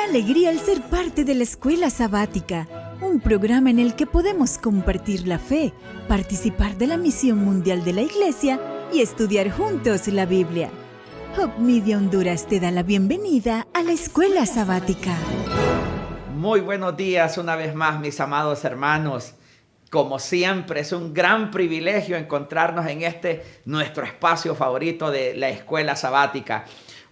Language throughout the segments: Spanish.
alegría el ser parte de la Escuela Sabática, un programa en el que podemos compartir la fe, participar de la misión mundial de la Iglesia y estudiar juntos la Biblia. Hope Media Honduras te da la bienvenida a la Escuela Sabática. Muy buenos días una vez más, mis amados hermanos. Como siempre, es un gran privilegio encontrarnos en nuestro espacio favorito de la Escuela Sabática.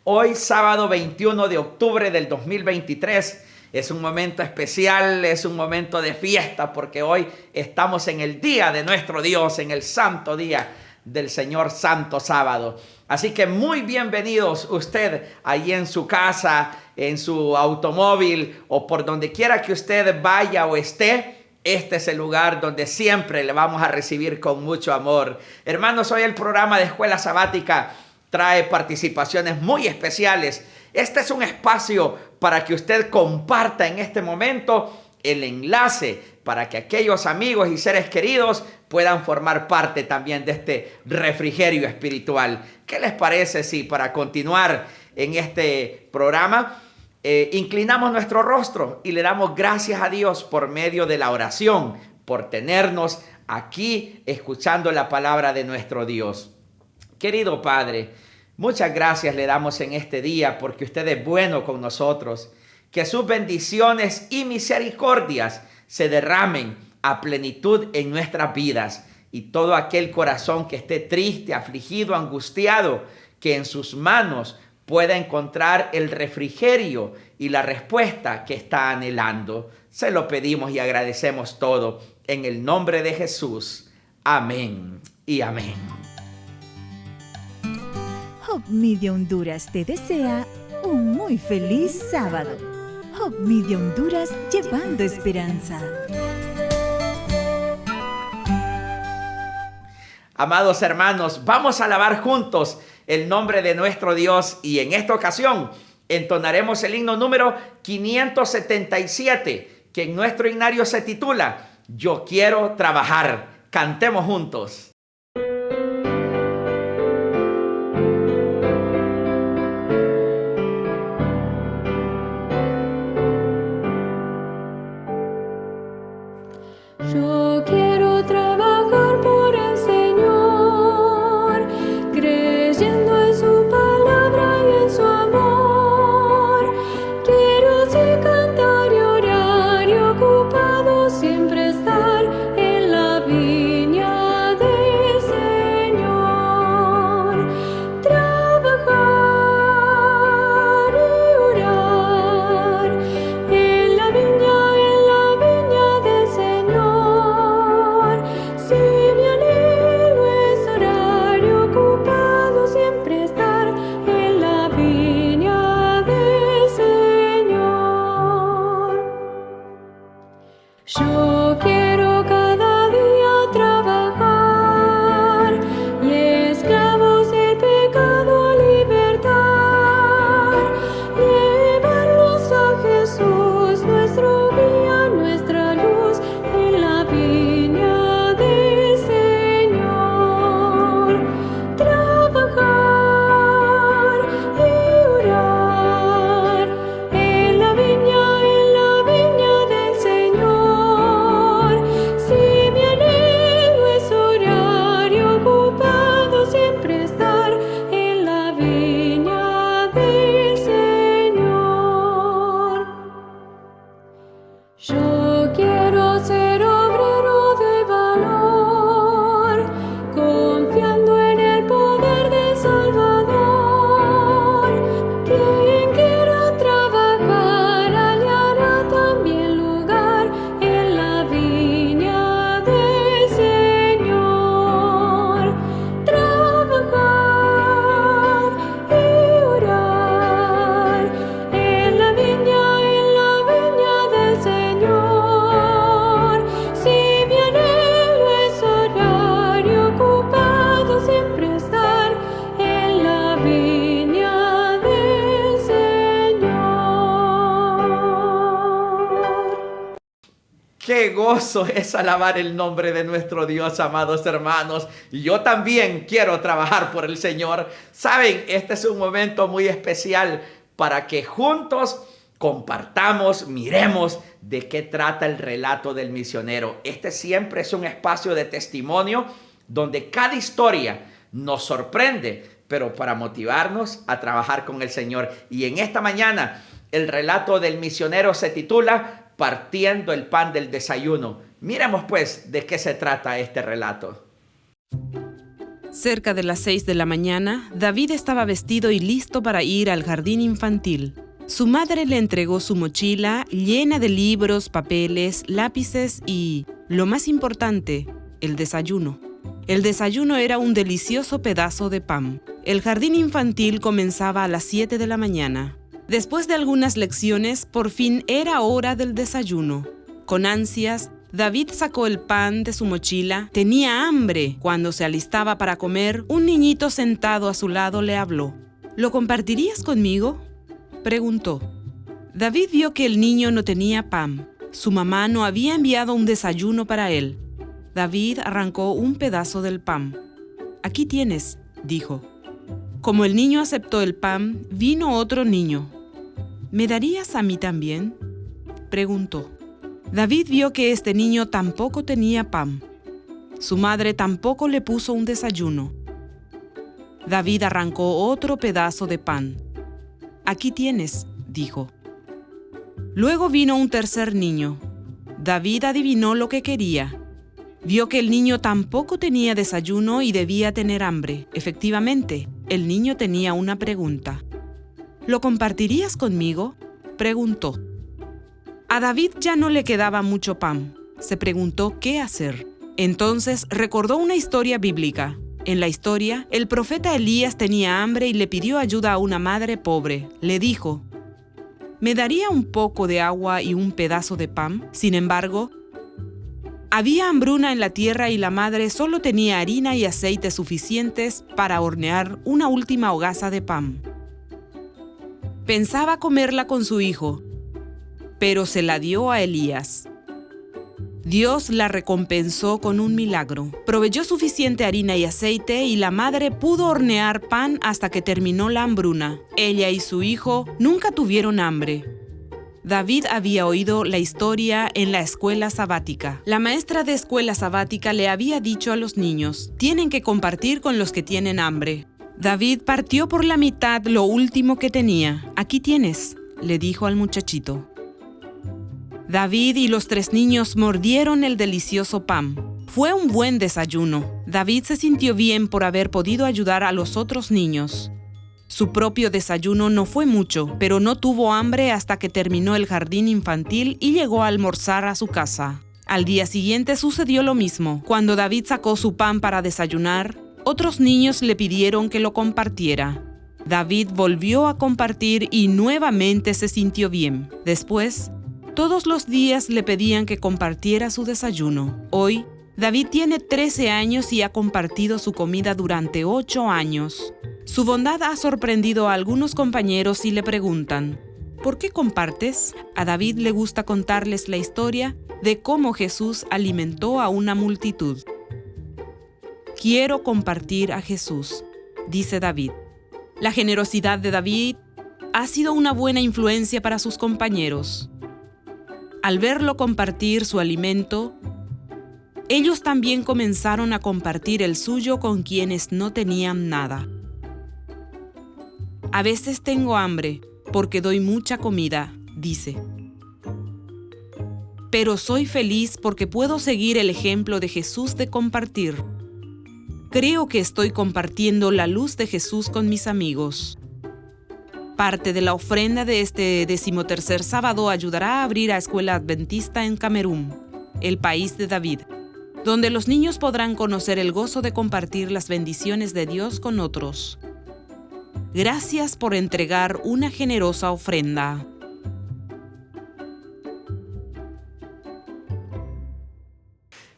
Hoy, sábado 21 de octubre del 2023, es un momento especial, es un momento de fiesta, porque hoy estamos en el día de nuestro Dios, en el santo día del Señor Santo Sábado. Así que muy bienvenidos usted ahí en su casa, en su automóvil o por donde quiera que usted vaya o esté. Este es el lugar donde siempre le vamos a recibir con mucho amor. Hermanos, hoy el programa de Escuela Sabática trae participaciones muy especiales. Este es un espacio para que usted comparta en este momento el enlace para que aquellos amigos y seres queridos puedan formar parte también de este refrigerio espiritual. ¿Qué les parece si para continuar en este programa inclinamos nuestro rostro y le damos gracias a Dios por medio de la oración, por tenernos aquí escuchando la palabra de nuestro Dios? Querido Padre, muchas gracias le damos en este día porque usted es bueno con nosotros. Que sus bendiciones y misericordias se derramen a plenitud en nuestras vidas. Y todo aquel corazón que esté triste, afligido, angustiado, que en sus manos pueda encontrar el refrigerio y la respuesta que está anhelando. Se lo pedimos y agradecemos todo en el nombre de Jesús. Amén y amén. Hope Media Honduras te desea un muy feliz sábado. Hope Media Honduras, llevando esperanza. Amados hermanos, vamos a alabar juntos el nombre de nuestro Dios y en esta ocasión entonaremos el himno número 577, que en nuestro himnario se titula Yo quiero trabajar. Cantemos juntos. Yo quiero trabajar por el Señor, creyendo en su palabra y en su amor. Quiero sí cantar y orar y ocupado siempre estar en la viña del Señor. Trabajar y orar en la viña del Señor. Si mi anhelo es orar y ocupado siempre estar en la viña del Señor. Yo quiero cada día trabajar y esclavos del pecado libertar, llevarlos a Jesús, nuestro guía, nuestra luz, en la viña del Señor. Trabajar y orar en la viña del Señor. Si mi anhelo es orar y ocupado siempre estar en la viña del Señor. Yo quiero ser obrero de valor, confiando en el poder del Salvador. Quien quiera trabajar hallará también lugar en la viña del Señor. Trabajar y orar en la viña del Señor. Si mi anhelo es orar y ocupado siempre estar en la viña del Señor. Qué gozo es alabar el nombre de nuestro Dios, amados hermanos. Y yo también quiero trabajar por el Señor. Saben, este es un momento muy especial para que juntos compartamos, miremos de qué trata el relato del misionero. Este siempre es un espacio de testimonio donde cada historia nos sorprende, pero para motivarnos a trabajar con el Señor. Y en esta mañana, el relato del misionero se titula Partiendo el pan del desayuno. Miremos pues de qué se trata este relato. Cerca de las 6 de la mañana, David estaba vestido y listo para ir al jardín infantil. Su madre le entregó su mochila llena de libros, papeles, lápices y, lo más importante, el desayuno. El desayuno era un delicioso pedazo de pan. El jardín infantil comenzaba a las 7 de la mañana. Después de algunas lecciones, por fin era hora del desayuno. Con ansias, David sacó el pan de su mochila. Tenía hambre. Cuando se alistaba para comer, un niñito sentado a su lado le habló. ¿Lo compartirías conmigo?, preguntó. David vio que el niño no tenía pan. Su mamá no había enviado un desayuno para él. David arrancó un pedazo del pan. «Aquí tienes», dijo. Como el niño aceptó el pan, vino otro niño. «¿Me darías a mí también?», preguntó. David vio que este niño tampoco tenía pan. Su madre tampoco le puso un desayuno. David arrancó otro pedazo de pan. «Aquí tienes», dijo. Luego vino un tercer niño. David adivinó lo que quería. Vio que el niño tampoco tenía desayuno y debía tener hambre. Efectivamente, el niño tenía una pregunta. «¿Lo compartirías conmigo?», preguntó. A David ya no le quedaba mucho pan. Se preguntó qué hacer. Entonces recordó una historia bíblica. En la historia, el profeta Elías tenía hambre y le pidió ayuda a una madre pobre. Le dijo: «¿Me daría un poco de agua y un pedazo de pan?». Sin embargo, había hambruna en la tierra y la madre solo tenía harina y aceite suficientes para hornear una última hogaza de pan. Pensaba comerla con su hijo, pero se la dio a Elías. Dios la recompensó con un milagro. Proveyó suficiente harina y aceite y la madre pudo hornear pan hasta que terminó la hambruna. Ella y su hijo nunca tuvieron hambre. David había oído la historia en la escuela sabática. La maestra de escuela sabática le había dicho a los niños: «Tienen que compartir con los que tienen hambre». David partió por la mitad lo último que tenía. «Aquí tienes», le dijo al muchachito. David y los 3 niños mordieron el delicioso pan. Fue un buen desayuno. David se sintió bien por haber podido ayudar a los otros niños. Su propio desayuno no fue mucho, pero no tuvo hambre hasta que terminó el jardín infantil y llegó a almorzar a su casa. Al día siguiente sucedió lo mismo. Cuando David sacó su pan para desayunar, otros niños le pidieron que lo compartiera. David volvió a compartir y nuevamente se sintió bien. Después, todos los días le pedían que compartiera su desayuno. Hoy, David tiene 13 años y ha compartido su comida durante 8 años. Su bondad ha sorprendido a algunos compañeros y le preguntan: ¿por qué compartes? A David le gusta contarles la historia de cómo Jesús alimentó a una multitud. «Quiero compartir a Jesús», dice David. La generosidad de David ha sido una buena influencia para sus compañeros. Al verlo compartir su alimento, ellos también comenzaron a compartir el suyo con quienes no tenían nada. «A veces tengo hambre porque doy mucha comida», dice. «Pero soy feliz porque puedo seguir el ejemplo de Jesús de compartir. Creo que estoy compartiendo la luz de Jesús con mis amigos». Parte de la ofrenda de este 13º sábado ayudará a abrir a Escuela Adventista en Camerún, el país de David, donde los niños podrán conocer el gozo de compartir las bendiciones de Dios con otros. Gracias por entregar una generosa ofrenda.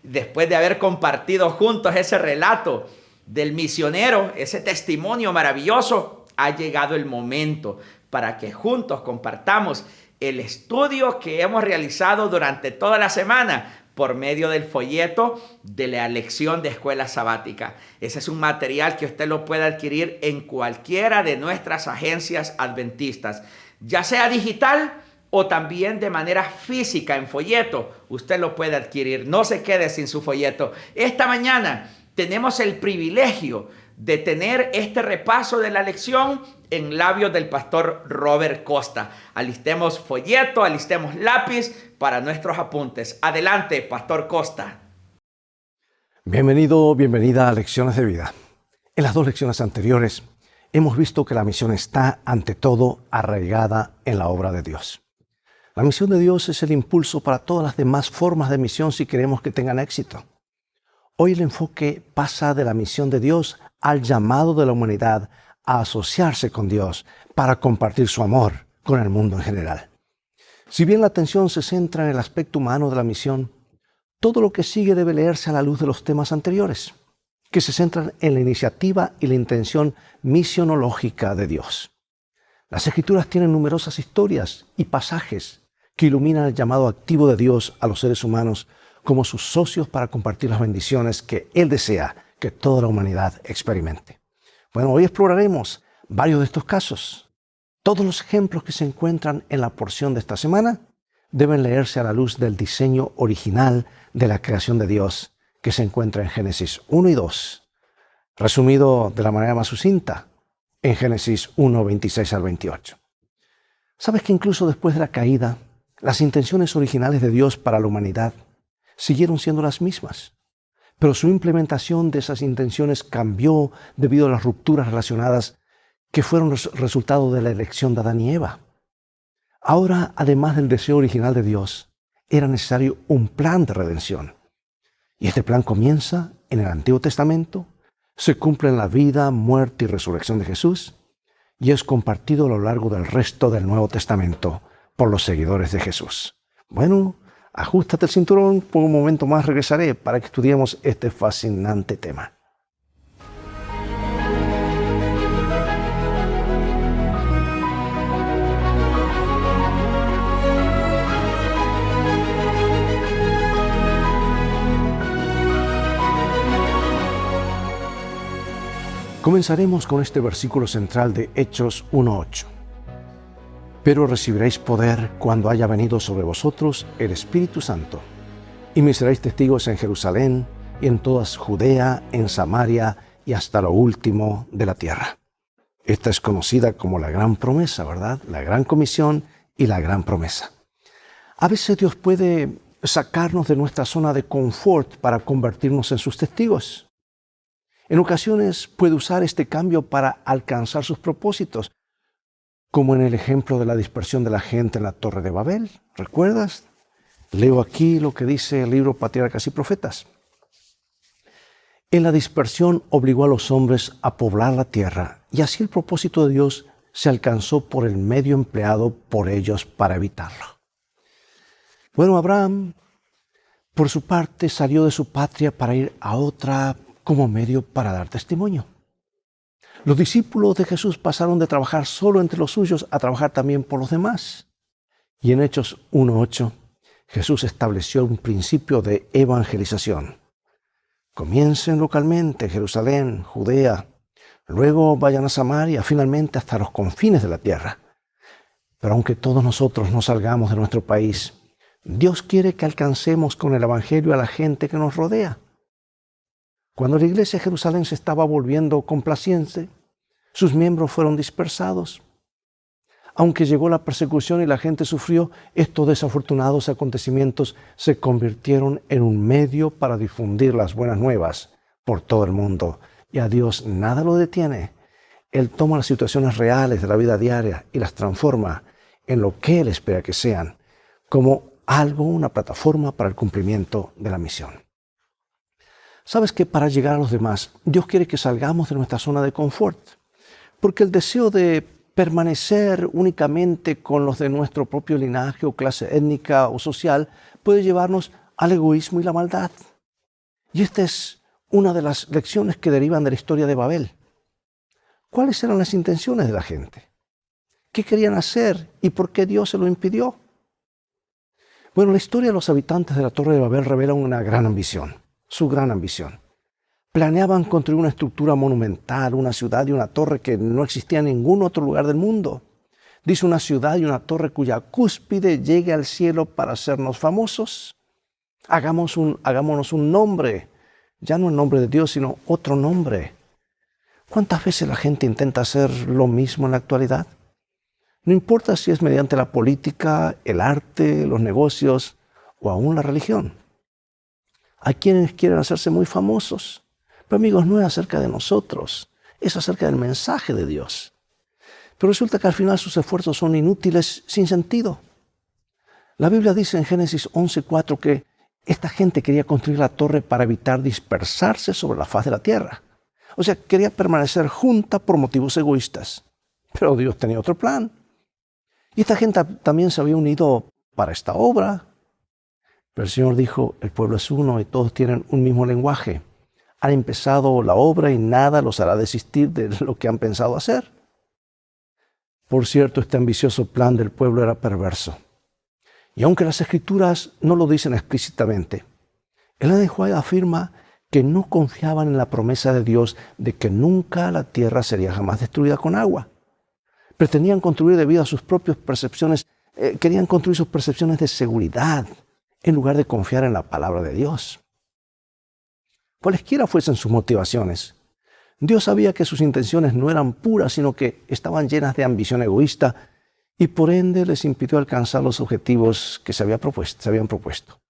Después de haber compartido juntos ese relato del misionero, ese testimonio maravilloso, ha llegado el momento para que juntos compartamos el estudio que hemos realizado durante toda la semana por medio del folleto de la lección de escuela sabática. Ese es un material que usted lo puede adquirir en cualquiera de nuestras agencias adventistas, ya sea digital o también de manera física en folleto. Usted lo puede adquirir. No se quede sin su folleto. Esta mañana tenemos el privilegio de tener este repaso de la lección en labios del pastor Robert Costa. Alistemos folleto, alistemos lápiz para nuestros apuntes. Adelante, pastor Costa. Bienvenido, bienvenida a Lecciones de Vida. En las 2 lecciones anteriores hemos visto que la misión está, ante todo, arraigada en la obra de Dios. La misión de Dios es el impulso para todas las demás formas de misión si queremos que tengan éxito. Hoy el enfoque pasa de la misión de Dios al llamado de la humanidad a asociarse con Dios para compartir su amor con el mundo en general. Si bien la atención se centra en el aspecto humano de la misión, todo lo que sigue debe leerse a la luz de los temas anteriores, que se centran en la iniciativa y la intención misionológica de Dios. Las Escrituras tienen numerosas historias y pasajes que iluminan el llamado activo de Dios a los seres humanos como sus socios para compartir las bendiciones que Él desea que toda la humanidad experimente. Bueno, hoy exploraremos varios de estos casos. Todos los ejemplos que se encuentran en la porción de esta semana deben leerse a la luz del diseño original de la creación de Dios que se encuentra en Génesis 1 y 2, resumido de la manera más sucinta en Génesis 1, 26 al 28. ¿Sabes que incluso después de la caída, las intenciones originales de Dios para la humanidad siguieron siendo las mismas? Pero su implementación de esas intenciones cambió debido a las rupturas relacionadas que fueron resultado de la elección de Adán y Eva. Ahora, además del deseo original de Dios, era necesario un plan de redención. Y este plan comienza en el Antiguo Testamento, se cumple en la vida, muerte y resurrección de Jesús, y es compartido a lo largo del resto del Nuevo Testamento por los seguidores de Jesús. Bueno, ajustate el cinturón, por un momento más regresaré para que estudiemos este fascinante tema. Comenzaremos con este versículo central de Hechos 1:8. Pero recibiréis poder cuando haya venido sobre vosotros el Espíritu Santo, y me seréis testigos en Jerusalén y en toda Judea, en Samaria y hasta lo último de la tierra. Esta es conocida como la gran promesa, ¿verdad? La gran comisión y la gran promesa. A veces Dios puede sacarnos de nuestra zona de confort para convertirnos en sus testigos. En ocasiones puede usar este cambio para alcanzar sus propósitos, como en el ejemplo de la dispersión de la gente en la Torre de Babel. ¿Recuerdas? Leo aquí lo que dice el libro Patriarcas y Profetas. En la dispersión obligó a los hombres a poblar la tierra, y así el propósito de Dios se alcanzó por el medio empleado por ellos para evitarlo. Bueno, Abraham, por su parte, salió de su patria para ir a otra como medio para dar testimonio. Los discípulos de Jesús pasaron de trabajar solo entre los suyos a trabajar también por los demás. Y en Hechos 1:8, Jesús estableció un principio de evangelización. Comiencen localmente en Jerusalén, Judea, luego vayan a Samaria, finalmente hasta los confines de la tierra. Pero aunque todos nosotros no salgamos de nuestro país, Dios quiere que alcancemos con el evangelio a la gente que nos rodea. Cuando la iglesia de Jerusalén se estaba volviendo complaciente, sus miembros fueron dispersados. Aunque llegó la persecución y la gente sufrió, estos desafortunados acontecimientos se convirtieron en un medio para difundir las buenas nuevas por todo el mundo. Y a Dios nada lo detiene. Él toma las situaciones reales de la vida diaria y las transforma en lo que Él espera que sean, como una plataforma para el cumplimiento de la misión. Sabes que para llegar a los demás, Dios quiere que salgamos de nuestra zona de confort, porque el deseo de permanecer únicamente con los de nuestro propio linaje o clase étnica o social puede llevarnos al egoísmo y la maldad. Y esta es una de las lecciones que derivan de la historia de Babel. ¿Cuáles eran las intenciones de la gente? ¿Qué querían hacer y por qué Dios se lo impidió? Bueno, la historia de los habitantes de la Torre de Babel revela una gran ambición. Su gran ambición. Planeaban construir una estructura monumental, una ciudad y una torre que no existía en ningún otro lugar del mundo. Dice una ciudad y una torre cuya cúspide llegue al cielo para hacernos famosos. Hagámonos un nombre, ya no el nombre de Dios, sino otro nombre. ¿Cuántas veces la gente intenta hacer lo mismo en la actualidad? No importa si es mediante la política, el arte, los negocios o aún la religión. Hay quienes quieren hacerse muy famosos. Pero amigos, no es acerca de nosotros, es acerca del mensaje de Dios. Pero resulta que al final sus esfuerzos son inútiles, sin sentido. La Biblia dice en Génesis 11:4 que esta gente quería construir la torre para evitar dispersarse sobre la faz de la tierra. O sea, quería permanecer junta por motivos egoístas. Pero Dios tenía otro plan. Y esta gente también se había unido para esta obra. Pero el Señor dijo, el pueblo es uno y todos tienen un mismo lenguaje. Han empezado la obra y nada los hará desistir de lo que han pensado hacer. Por cierto, este ambicioso plan del pueblo era perverso. Y aunque las Escrituras no lo dicen explícitamente, Elena de White afirma que no confiaban en la promesa de Dios de que nunca la tierra sería jamás destruida con agua. Pretendían construir debido a sus propias percepciones, querían construir sus percepciones de seguridad en lugar de confiar en la palabra de Dios. Cualesquiera fuesen sus motivaciones, Dios sabía que sus intenciones no eran puras, sino que estaban llenas de ambición egoísta y por ende les impidió alcanzar los objetivos que se habían propuesto.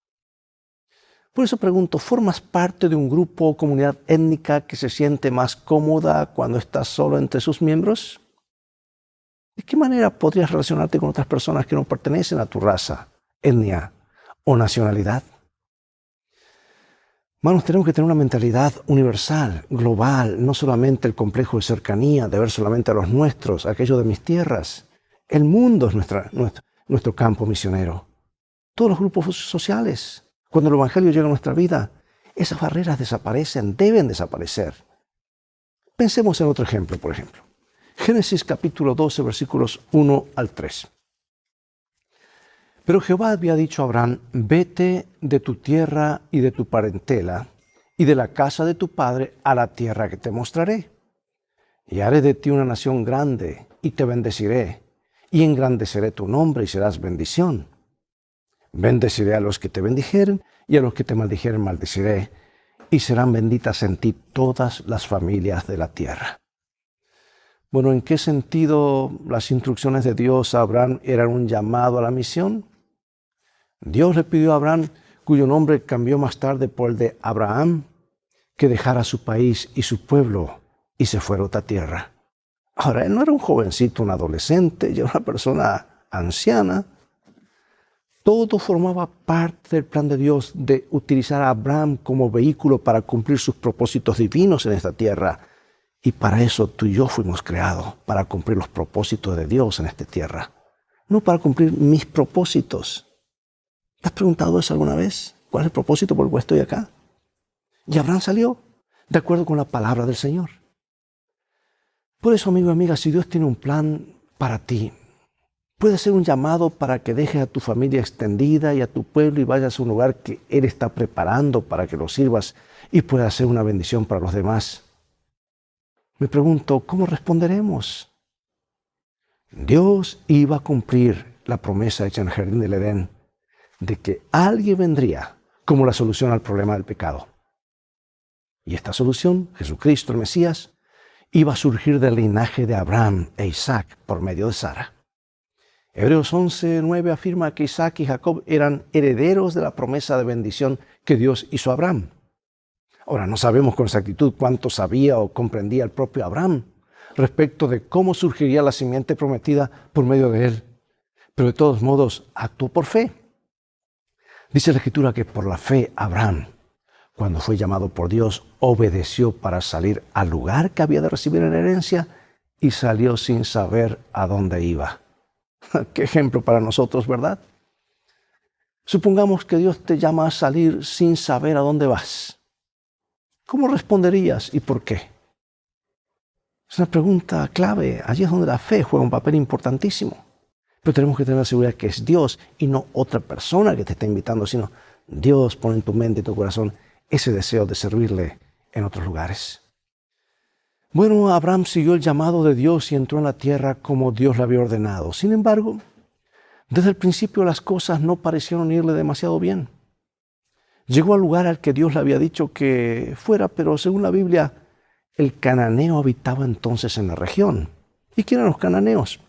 Por eso pregunto, ¿formas parte de un grupo o comunidad étnica que se siente más cómoda cuando estás solo entre sus miembros? ¿De qué manera podrías relacionarte con otras personas que no pertenecen a tu raza, etnia o nacionalidad? Hermanos, tenemos que tener una mentalidad universal, global, no solamente el complejo de cercanía, de ver solamente a los nuestros, aquello de mis tierras. El mundo es nuestro campo misionero. Todos los grupos sociales. Cuando el Evangelio llega a nuestra vida, esas barreras desaparecen, deben desaparecer. Pensemos en otro ejemplo, por ejemplo. Génesis capítulo 12, versículos 1 al 3. Pero Jehová había dicho a Abraham, vete de tu tierra y de tu parentela y de la casa de tu padre a la tierra que te mostraré. Y haré de ti una nación grande y te bendeciré y engrandeceré tu nombre y serás bendición. Bendeciré a los que te bendijeren y a los que te maldijeren maldeciré y serán benditas en ti todas las familias de la tierra. Bueno, ¿en qué sentido las instrucciones de Dios a Abraham eran un llamado a la misión? Dios le pidió a Abraham, cuyo nombre cambió más tarde por el de Abraham, que dejara su país y su pueblo y se fuera a otra tierra. Ahora, él no era un jovencito, un adolescente, ya era una persona anciana. Todo formaba parte del plan de Dios de utilizar a Abraham como vehículo para cumplir sus propósitos divinos en esta tierra. Y para eso tú y yo fuimos creados, para cumplir los propósitos de Dios en esta tierra. No para cumplir mis propósitos. ¿Te has preguntado eso alguna vez? ¿Cuál es el propósito por el cual estoy acá? Y Abraham salió de acuerdo con la palabra del Señor. Por eso, amigo y amiga, si Dios tiene un plan para ti, puede ser un llamado para que dejes a tu familia extendida y a tu pueblo y vayas a un lugar que Él está preparando para que lo sirvas y pueda ser una bendición para los demás. Me pregunto, ¿cómo responderemos? Dios iba a cumplir la promesa hecha en el jardín del Edén de que alguien vendría como la solución al problema del pecado. Y esta solución, Jesucristo el Mesías, iba a surgir del linaje de Abraham e Isaac por medio de Sara. Hebreos 11:9 afirma que Isaac y Jacob eran herederos de la promesa de bendición que Dios hizo a Abraham. Ahora, no sabemos con exactitud cuánto sabía o comprendía el propio Abraham respecto de cómo surgiría la simiente prometida por medio de él. Pero de todos modos, actuó por fe. Dice la Escritura que por la fe Abraham, cuando fue llamado por Dios, obedeció para salir al lugar que había de recibir en herencia y salió sin saber a dónde iba. Qué ejemplo para nosotros, ¿verdad? Supongamos que Dios te llama a salir sin saber a dónde vas. ¿Cómo responderías y por qué? Es una pregunta clave. Allí es donde la fe juega un papel importantísimo. Pero tenemos que tener la seguridad que es Dios y no otra persona que te está invitando, sino Dios pone en tu mente y tu corazón ese deseo de servirle en otros lugares. Bueno, Abraham siguió el llamado de Dios y entró en la tierra como Dios le había ordenado. Sin embargo, desde el principio las cosas no parecieron irle demasiado bien. Llegó al lugar al que Dios le había dicho que fuera, pero según la Biblia, el cananeo habitaba entonces en la región. ¿Y quién eran los cananeos?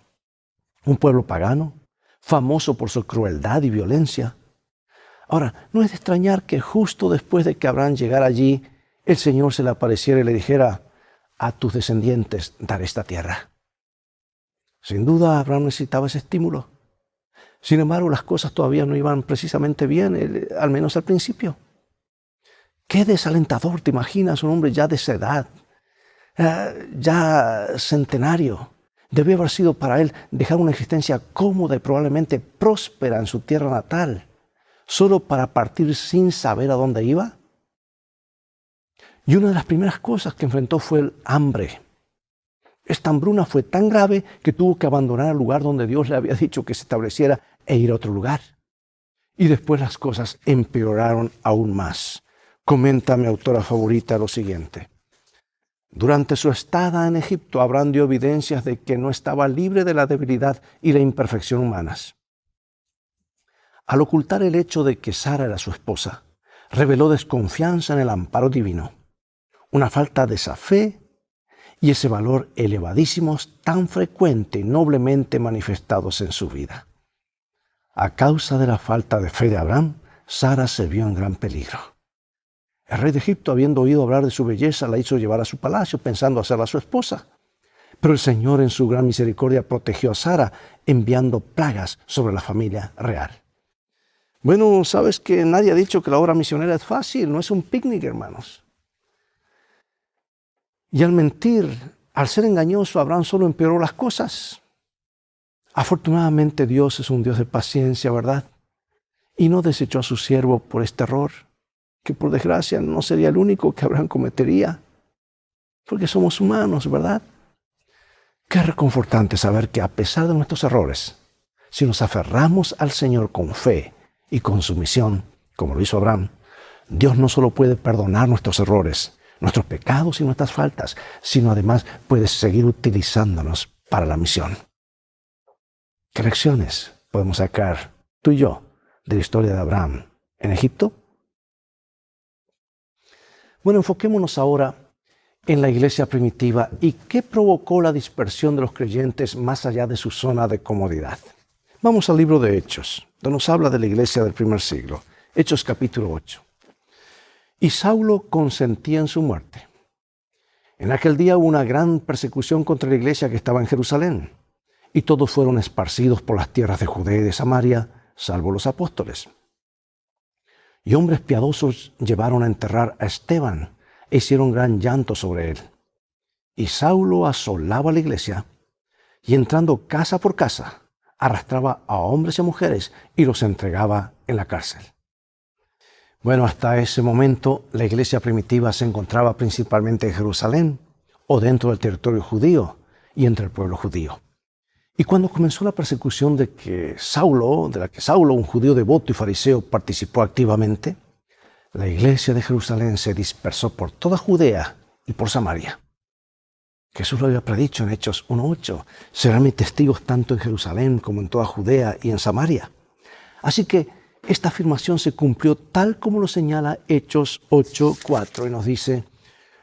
Un pueblo pagano, famoso por su crueldad y violencia. Ahora, no es de extrañar que justo después de que Abraham llegara allí, el Señor se le apareciera y le dijera: a tus descendientes daré esta tierra. Sin duda, Abraham necesitaba ese estímulo. Sin embargo, las cosas todavía no iban precisamente bien, al menos al principio. Qué desalentador, ¿te imaginas? Un hombre ya de esa edad, ya centenario. Debió haber sido para él dejar una existencia cómoda y probablemente próspera en su tierra natal, solo para partir sin saber a dónde iba. Y una de las primeras cosas que enfrentó fue el hambre. Esta hambruna fue tan grave que tuvo que abandonar el lugar donde Dios le había dicho que se estableciera e ir a otro lugar. Y después las cosas empeoraron aún más. Comenta mi autora favorita lo siguiente: durante su estada en Egipto, Abraham dio evidencias de que no estaba libre de la debilidad y la imperfección humanas. Al ocultar el hecho de que Sara era su esposa, reveló desconfianza en el amparo divino, una falta de esa fe y ese valor elevadísimos tan frecuente y noblemente manifestados en su vida. A causa de la falta de fe de Abraham, Sara se vio en gran peligro. El rey de Egipto, habiendo oído hablar de su belleza, la hizo llevar a su palacio, pensando hacerla su esposa. Pero el Señor, en su gran misericordia, protegió a Sara, enviando plagas sobre la familia real. Bueno, sabes que nadie ha dicho que la obra misionera es fácil, no es un picnic, hermanos. Y al mentir, al ser engañoso, Abraham solo empeoró las cosas. Afortunadamente Dios es un Dios de paciencia, ¿verdad? Y no desechó a su siervo por este error, que por desgracia no sería el único que Abraham cometería, porque somos humanos, ¿verdad? Qué reconfortante saber que a pesar de nuestros errores, si nos aferramos al Señor con fe y con sumisión, como lo hizo Abraham, Dios no solo puede perdonar nuestros errores, nuestros pecados y nuestras faltas, sino además puede seguir utilizándonos para la misión. ¿Qué lecciones podemos sacar tú y yo de la historia de Abraham en Egipto? Bueno, enfoquémonos ahora en la iglesia primitiva y qué provocó la dispersión de los creyentes más allá de su zona de comodidad. Vamos al libro de Hechos, donde nos habla de la iglesia del primer siglo. Hechos capítulo 8. Y Saulo consentía en su muerte. En aquel día hubo una gran persecución contra la iglesia que estaba en Jerusalén, y todos fueron esparcidos por las tierras de Judea y de Samaria, salvo los apóstoles. Y hombres piadosos llevaron a enterrar a Esteban e hicieron gran llanto sobre él. Y Saulo asolaba la iglesia, y entrando casa por casa, arrastraba a hombres y a mujeres y los entregaba en la cárcel. Bueno, hasta ese momento la iglesia primitiva se encontraba principalmente en Jerusalén o dentro del territorio judío y entre el pueblo judío. Y cuando comenzó la persecución de la que Saulo, un judío devoto y fariseo, participó activamente, la iglesia de Jerusalén se dispersó por toda Judea y por Samaria. Jesús lo había predicho en Hechos 1:8. Serán mis testigos tanto en Jerusalén como en toda Judea y en Samaria. Así que esta afirmación se cumplió tal como lo señala Hechos 8:4 y nos dice: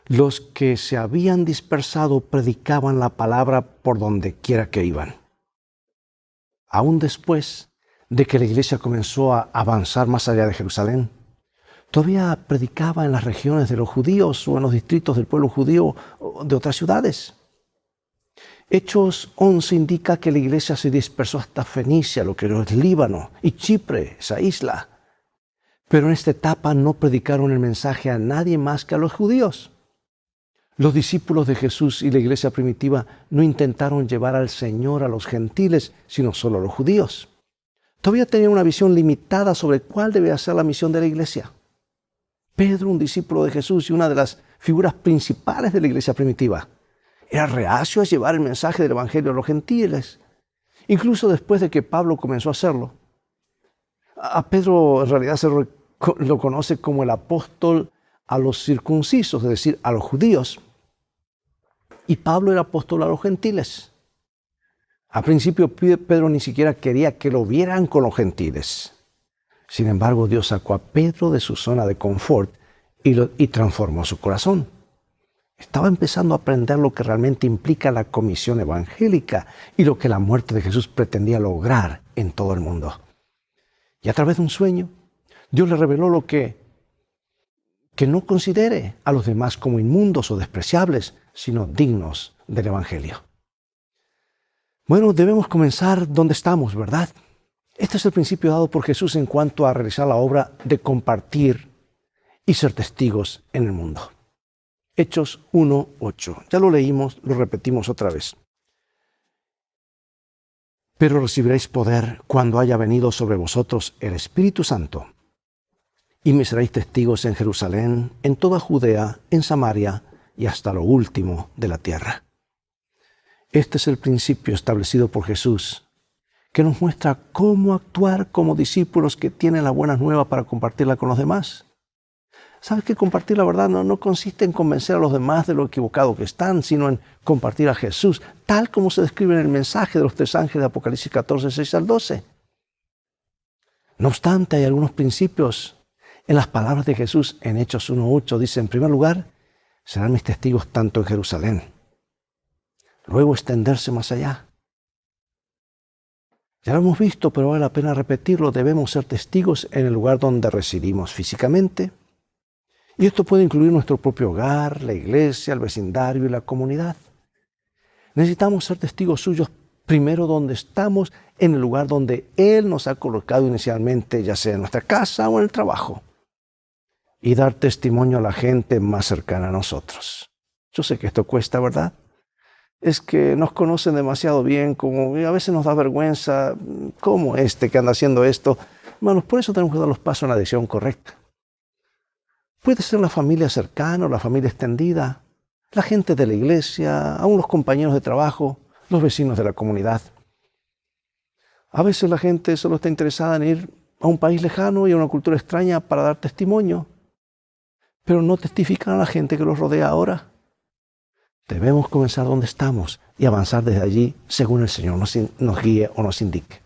los que se habían dispersado predicaban la palabra por donde quiera que iban. Aún después de que la iglesia comenzó a avanzar más allá de Jerusalén, todavía predicaba en las regiones de los judíos o en los distritos del pueblo judío o de otras ciudades. Hechos 11 indica que la iglesia se dispersó hasta Fenicia, lo que es Líbano, y Chipre, esa isla. Pero en esta etapa no predicaron el mensaje a nadie más que a los judíos. Los discípulos de Jesús y la iglesia primitiva no intentaron llevar al Señor a los gentiles, sino solo a los judíos. Todavía tenían una visión limitada sobre cuál debía ser la misión de la iglesia. Pedro, un discípulo de Jesús y una de las figuras principales de la iglesia primitiva, era reacio a llevar el mensaje del evangelio a los gentiles, incluso después de que Pablo comenzó a hacerlo. A Pedro en realidad se lo conoce como el apóstol a los circuncisos, es decir, a los judíos. y Pablo era apóstol a los gentiles. Al principio Pedro ni siquiera quería que lo vieran con los gentiles. Sin embargo, Dios sacó a Pedro de su zona de confort y transformó su corazón. Estaba empezando a aprender lo que realmente implica la comisión evangélica y lo que la muerte de Jesús pretendía lograr en todo el mundo. Y a través de un sueño, Dios le reveló lo que no considere a los demás como inmundos o despreciables, sino dignos del Evangelio. Bueno, debemos comenzar donde estamos, ¿verdad? Este es el principio dado por Jesús en cuanto a realizar la obra de compartir y ser testigos en el mundo. Hechos 1:8. Ya lo leímos, lo repetimos otra vez. Pero recibiréis poder cuando haya venido sobre vosotros el Espíritu Santo, y me seréis testigos en Jerusalén, en toda Judea, en Samaria y hasta lo último de la tierra. Este es el principio establecido por Jesús, que nos muestra cómo actuar como discípulos que tienen la buena nueva para compartirla con los demás. ¿Sabes que compartir la verdad no consiste en convencer a los demás de lo equivocado que están, sino en compartir a Jesús, tal como se describe en el mensaje de los 3 ángeles de Apocalipsis 14, 6 al 12? No obstante, hay algunos principios en las palabras de Jesús en Hechos 1:8. Dice, en primer lugar, serán mis testigos tanto en Jerusalén. Luego extenderse más allá. Ya lo hemos visto, pero vale la pena repetirlo. Debemos ser testigos en el lugar donde residimos físicamente. Y esto puede incluir nuestro propio hogar, la iglesia, el vecindario y la comunidad. Necesitamos ser testigos suyos primero donde estamos, en el lugar donde Él nos ha colocado inicialmente, ya sea en nuestra casa o en el trabajo. Y dar testimonio a la gente más cercana a nosotros. Yo sé que esto cuesta, ¿verdad? Es que nos conocen demasiado bien, como a veces nos da vergüenza, ¿cómo que anda haciendo esto? Hermanos, por eso tenemos que dar los pasos en la dirección correcta. Puede ser la familia cercana, la familia extendida, la gente de la iglesia, aún los compañeros de trabajo, los vecinos de la comunidad. A veces la gente solo está interesada en ir a un país lejano y a una cultura extraña para dar testimonio, pero no testifican a la gente que los rodea ahora. Debemos comenzar donde estamos y avanzar desde allí según el Señor nos guíe o nos indique.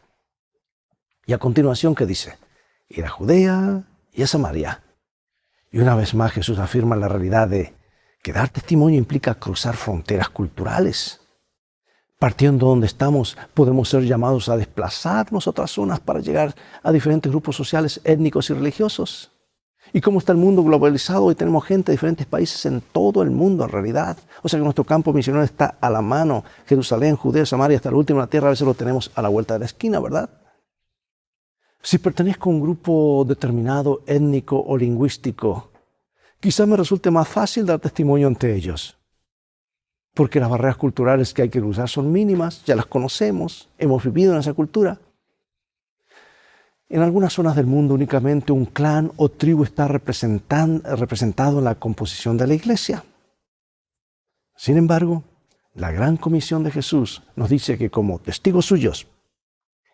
Y a continuación, ¿qué dice? Ir a Judea y a Samaria. Y una vez más Jesús afirma la realidad de que dar testimonio implica cruzar fronteras culturales. Partiendo de donde estamos, podemos ser llamados a desplazarnos a otras zonas para llegar a diferentes grupos sociales, étnicos y religiosos. Y cómo está el mundo globalizado, hoy tenemos gente de diferentes países en todo el mundo en realidad. O sea que nuestro campo misionero está a la mano. Jerusalén, Judea, Samaria, hasta la última de la tierra, a veces lo tenemos a la vuelta de la esquina, ¿verdad? Si pertenezco a un grupo determinado, étnico o lingüístico, quizá me resulte más fácil dar testimonio ante ellos. Porque las barreras culturales que hay que cruzar son mínimas, ya las conocemos, hemos vivido en esa cultura. En algunas zonas del mundo únicamente un clan o tribu está representado en la composición de la iglesia. Sin embargo, la gran comisión de Jesús nos dice que como testigos suyos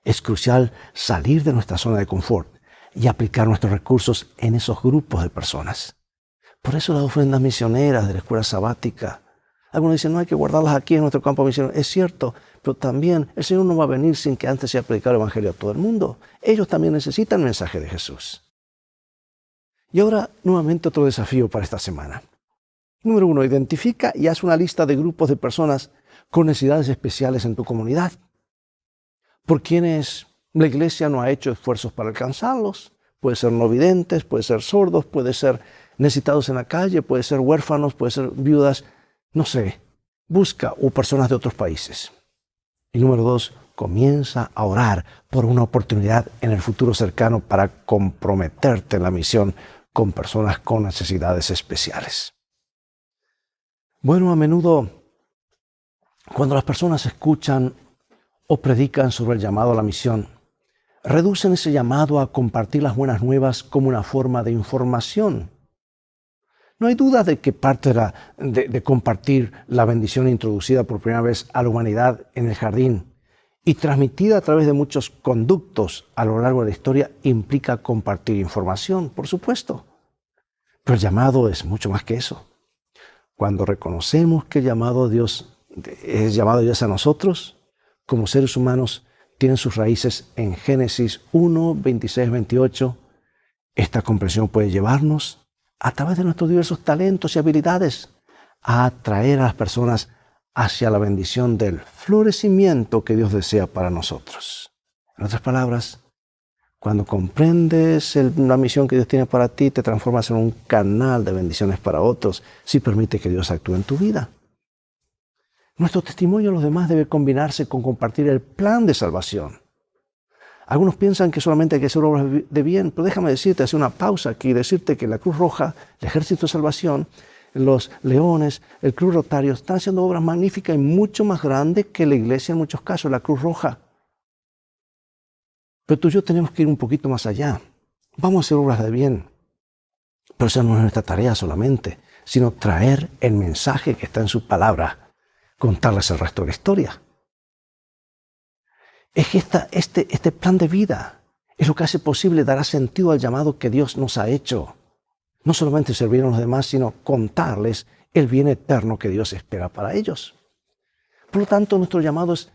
es crucial salir de nuestra zona de confort y aplicar nuestros recursos en esos grupos de personas. Por eso las ofrendas misioneras de la escuela sabática. Algunos dicen, no hay que guardarlas aquí en nuestro campo misionero. Es cierto, pero también el Señor no va a venir sin que antes sea predicado el Evangelio a todo el mundo. Ellos también necesitan el mensaje de Jesús. Y ahora, nuevamente otro desafío para esta semana. Número 1, identifica y haz una lista de grupos de personas con necesidades especiales en tu comunidad, por quienes la iglesia no ha hecho esfuerzos para alcanzarlos. Puede ser no videntes, puede ser sordos, puede ser necesitados en la calle, puede ser huérfanos, puede ser viudas, no sé, busca o personas de otros países. Y número 2, comienza a orar por una oportunidad en el futuro cercano para comprometerte en la misión con personas con necesidades especiales. Bueno, a menudo cuando las personas escuchan o predican sobre el llamado a la misión, reducen ese llamado a compartir las buenas nuevas como una forma de información. No hay duda de que parte de compartir la bendición introducida por primera vez a la humanidad en el jardín y transmitida a través de muchos conductos a lo largo de la historia implica compartir información, por supuesto. Pero el llamado es mucho más que eso. Cuando reconocemos que el llamado de Dios es llamado de Dios a nosotros, como seres humanos, tienen sus raíces en Génesis 1, 26, 28. Esta comprensión puede llevarnos, a través de nuestros diversos talentos y habilidades, a atraer a las personas hacia la bendición del florecimiento que Dios desea para nosotros. En otras palabras, cuando comprendes la misión que Dios tiene para ti, te transformas en un canal de bendiciones para otros, si permite que Dios actúe en tu vida. Nuestro testimonio a los demás debe combinarse con compartir el plan de salvación. Algunos piensan que solamente hay que hacer obras de bien, pero déjame decirte, hacer una pausa aquí y decirte que la Cruz Roja, el Ejército de Salvación, los Leones, el Club Rotario, están haciendo obras magníficas y mucho más grandes que la Iglesia en muchos casos, la Cruz Roja. Pero tú y yo tenemos que ir un poquito más allá. Vamos a hacer obras de bien, pero esa no es nuestra tarea solamente, sino traer el mensaje que está en su palabra, contarles el resto de la historia. Es que este plan de vida es lo que hace posible, dará sentido al llamado que Dios nos ha hecho. No solamente servir a los demás, sino contarles el bien eterno que Dios espera para ellos. Por lo tanto, nuestro llamado es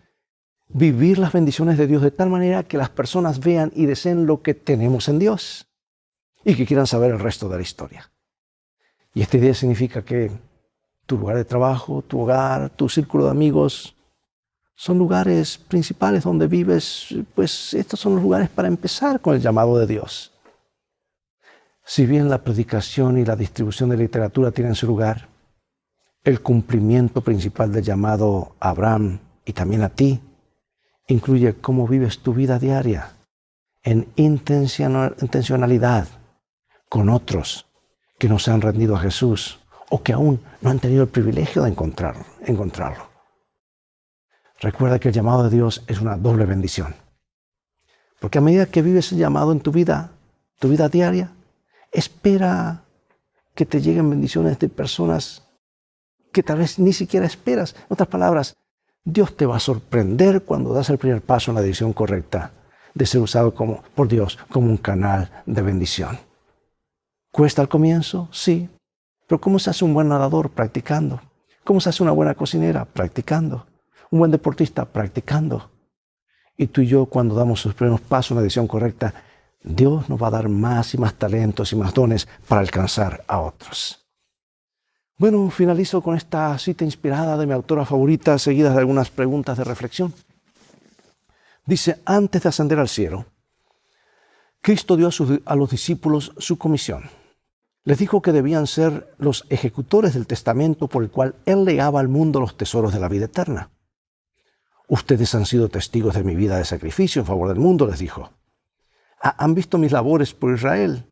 vivir las bendiciones de Dios de tal manera que las personas vean y deseen lo que tenemos en Dios y que quieran saber el resto de la historia. Y esta idea significa que tu lugar de trabajo, tu hogar, tu círculo de amigos son lugares principales donde vives. Pues estos son los lugares para empezar con el llamado de Dios. Si bien la predicación y la distribución de literatura tienen su lugar, el cumplimiento principal del llamado a Abraham y también a ti incluye cómo vives tu vida diaria en intencionalidad con otros que no se han rendido a Jesús o que aún no han tenido el privilegio de encontrarlo. Recuerda que el llamado de Dios es una doble bendición. Porque a medida que vives el llamado en tu vida diaria, espera que te lleguen bendiciones de personas que tal vez ni siquiera esperas. En otras palabras, Dios te va a sorprender cuando das el primer paso en la dirección correcta de ser usado por Dios como un canal de bendición. ¿Cuesta al comienzo? Sí. Pero ¿cómo se hace un buen nadador? Practicando. ¿Cómo se hace una buena cocinera? Practicando. Un buen deportista? Practicando. Y tú y yo, cuando damos sus primeros pasos en la dirección correcta, Dios nos va a dar más y más talentos y más dones para alcanzar a otros. Bueno, finalizo con esta cita inspirada de mi autora favorita, seguida de algunas preguntas de reflexión. Dice, antes de ascender al cielo, Cristo dio a los discípulos su comisión. Les dijo que debían ser los ejecutores del testamento por el cual Él legaba al mundo los tesoros de la vida eterna. Ustedes han sido testigos de mi vida de sacrificio en favor del mundo, les dijo. Han visto mis labores por Israel.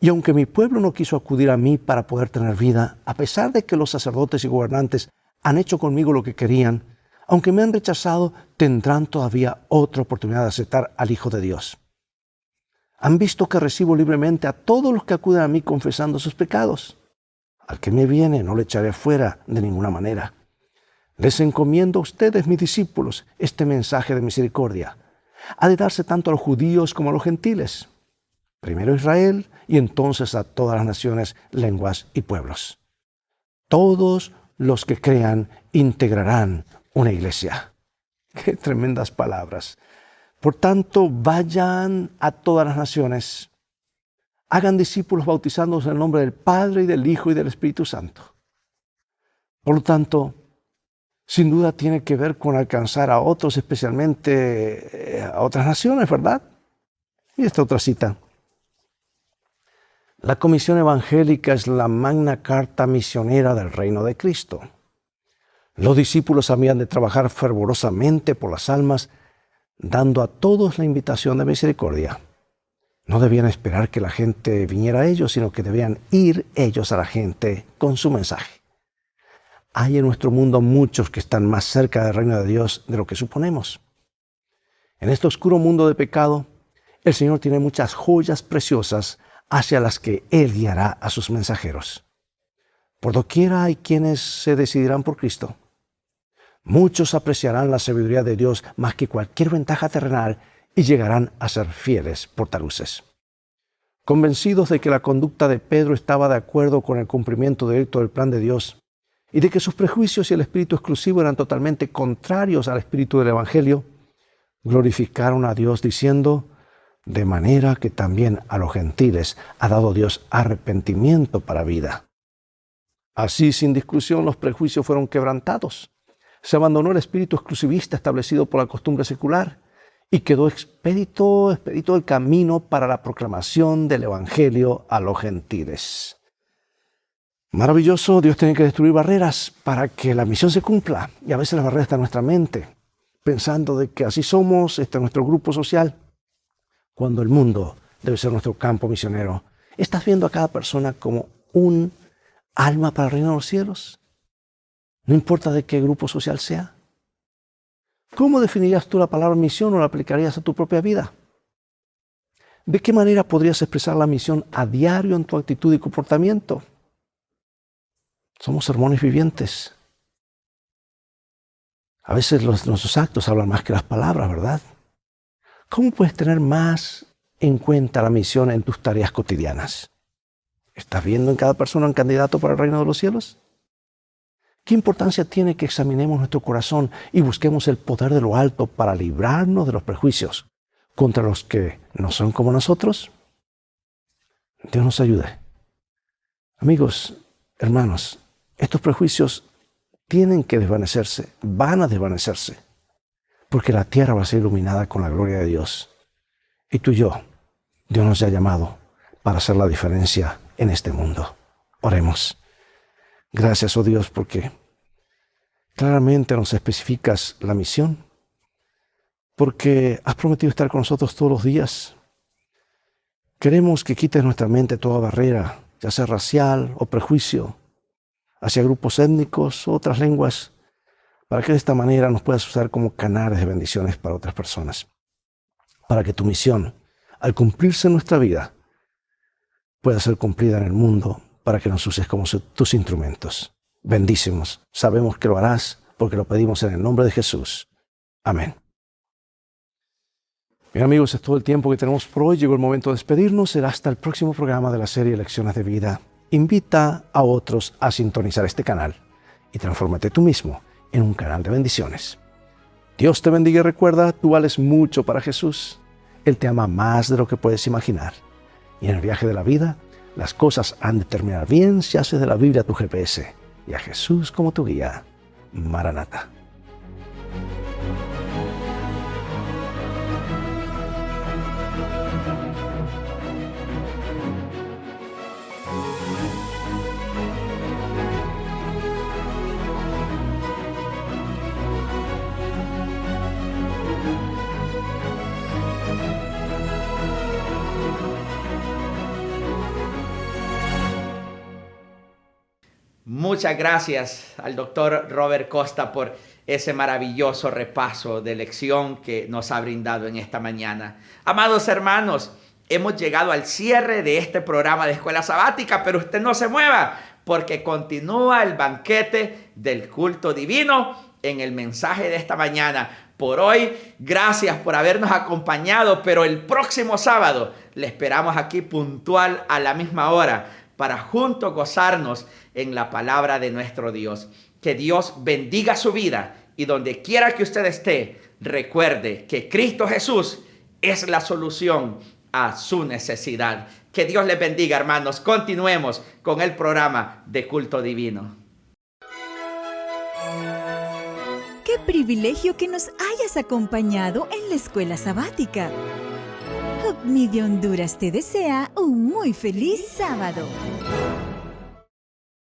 Y aunque mi pueblo no quiso acudir a mí para poder tener vida, a pesar de que los sacerdotes y gobernantes han hecho conmigo lo que querían, aunque me han rechazado, tendrán todavía otra oportunidad de aceptar al Hijo de Dios. Han visto que recibo libremente a todos los que acuden a mí confesando sus pecados. Al que me viene no le echaré fuera de ninguna manera. Les encomiendo a ustedes, mis discípulos, este mensaje de misericordia. Ha de darse tanto a los judíos como a los gentiles. Primero a Israel y entonces a todas las naciones, lenguas y pueblos. Todos los que crean integrarán una iglesia. ¡Qué tremendas palabras! Por tanto, vayan a todas las naciones. Hagan discípulos bautizándose en el nombre del Padre y del Hijo y del Espíritu Santo. Por lo tanto, sin duda tiene que ver con alcanzar a otros, especialmente a otras naciones, ¿verdad? Y esta otra cita. La comisión evangélica es la magna carta misionera del reino de Cristo. Los discípulos habían de trabajar fervorosamente por las almas, dando a todos la invitación de misericordia. No debían esperar que la gente viniera a ellos, sino que debían ir ellos a la gente con su mensaje. Hay en nuestro mundo muchos que están más cerca del reino de Dios de lo que suponemos. En este oscuro mundo de pecado, el Señor tiene muchas joyas preciosas hacia las que Él guiará a sus mensajeros. Por doquiera hay quienes se decidirán por Cristo. Muchos apreciarán la sabiduría de Dios más que cualquier ventaja terrenal y llegarán a ser fieles portaluces. Convencidos de que la conducta de Pedro estaba de acuerdo con el cumplimiento directo del plan de Dios, y de que sus prejuicios y el espíritu exclusivo eran totalmente contrarios al espíritu del Evangelio, glorificaron a Dios diciendo: de manera que también a los gentiles ha dado Dios arrepentimiento para vida. Así, sin discusión, los prejuicios fueron quebrantados. Se abandonó el espíritu exclusivista establecido por la costumbre secular y quedó expedito el camino para la proclamación del Evangelio a los gentiles. Maravilloso. Dios tiene que destruir barreras para que la misión se cumpla. Y a veces la barrera está en nuestra mente, pensando de que así somos, este es nuestro grupo social, cuando el mundo debe ser nuestro campo misionero. ¿Estás viendo a cada persona como un alma para el reino de los cielos? No importa de qué grupo social sea. ¿Cómo definirías tú la palabra misión o la aplicarías a tu propia vida? ¿De qué manera podrías expresar la misión a diario en tu actitud y comportamiento? Somos sermones vivientes. A veces nuestros actos hablan más que las palabras, ¿verdad? ¿Cómo puedes tener más en cuenta la misión en tus tareas cotidianas? ¿Estás viendo en cada persona un candidato para el reino de los cielos? ¿Qué importancia tiene que examinemos nuestro corazón y busquemos el poder de lo alto para librarnos de los prejuicios contra los que no son como nosotros? Dios nos ayude. Amigos, hermanos, estos prejuicios tienen que desvanecerse, van a desvanecerse, porque la tierra va a ser iluminada con la gloria de Dios. Y tú y yo, Dios nos ha llamado para hacer la diferencia en este mundo. Oremos. Gracias, oh Dios, porque claramente nos especificas la misión, porque has prometido estar con nosotros todos los días. Queremos que quites de nuestra mente toda barrera, ya sea racial o prejuicio, hacia grupos étnicos u otras lenguas, para que de esta manera nos puedas usar como canales de bendiciones para otras personas, para que tu misión, al cumplirse en nuestra vida, pueda ser cumplida en el mundo, para que nos uses como tus instrumentos. Bendícenos. Sabemos que lo harás porque lo pedimos en el nombre de Jesús. Amén. Bien, amigos, es todo el tiempo que tenemos por hoy. Llegó el momento de despedirnos. Será hasta el próximo programa de la serie Lecciones de Vida. Invita a otros a sintonizar este canal y transfórmate tú mismo en un canal de bendiciones. Dios te bendiga y recuerda, tú vales mucho para Jesús. Él te ama más de lo que puedes imaginar. Y en el viaje de la vida, las cosas han de terminar bien si haces de la Biblia tu GPS y a Jesús como tu guía. Maranata. Muchas gracias al doctor Robert Costa por ese maravilloso repaso de lección que nos ha brindado en esta mañana. Amados hermanos, hemos llegado al cierre de este programa de Escuela Sabática, pero usted no se mueva porque continúa el banquete del culto divino en el mensaje de esta mañana. Por hoy, gracias por habernos acompañado, pero el próximo sábado le esperamos aquí puntual a la misma hora para juntos gozarnos en la palabra de nuestro Dios. Que Dios bendiga su vida y donde quiera que usted esté, recuerde que Cristo Jesús es la solución a su necesidad. Que Dios les bendiga, hermanos. Continuemos con el programa de Culto Divino. ¡Qué privilegio que nos hayas acompañado en la Escuela Sabática! Hope Media Honduras te desea un muy feliz sábado.